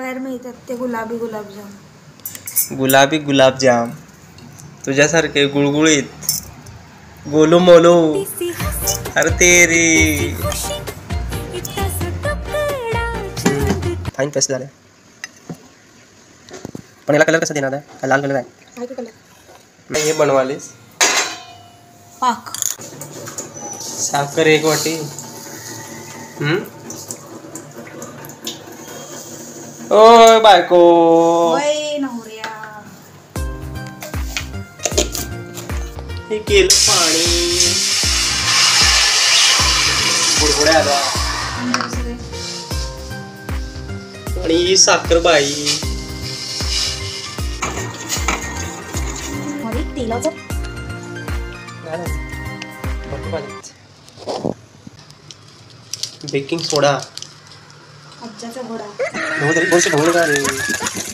बाहेर मिळतात ते गुलाबी गुलाबजाम. गुलाबी गुलाबजाम तुझ्यासारखे गुळगुळीत गोलू मोलू. अरे तेरी फाईन पेस्ट झालं. पण याला कलर कसा देणार आहे? हा लाल कलर आहे. नाही हे बनवालीस. पाक साखर 1 वाटी. ओय बायको नवऱ्या हे केलं पाणी बुडबुड्या आला आणि ही साखर बाई तेलाचं बेकिंग सोडा आज्याचा घोडा ढोल तरी कोणसे ढोल का रे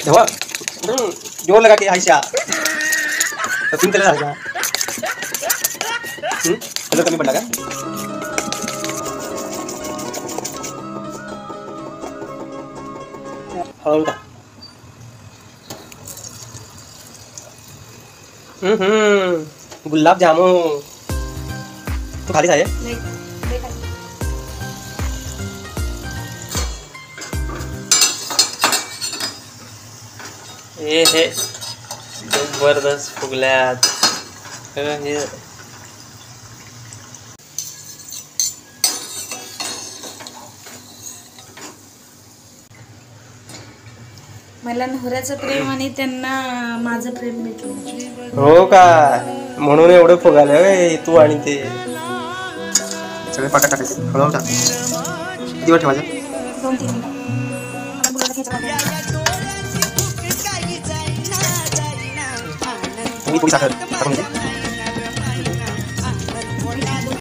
धवा जोर लगा के आयशा तो पिंक कलर आएगा. कलर कमी पडला का? हळू का? गुलाब जामुन तू खाली खाय. हे जबरदस्त फुगल्यात. मला नवऱ्याचं प्रेम आणि त्यांना माझं प्रेम भेटलं. हो का? म्हणून एवढं फुगालं तू आणि ते सगळे पाटा टाकायचे. हळूहळू टाक. किती वेळ ठेवायचं? 2-3 मिनिटं. मी थोडी साखर टाकून देते.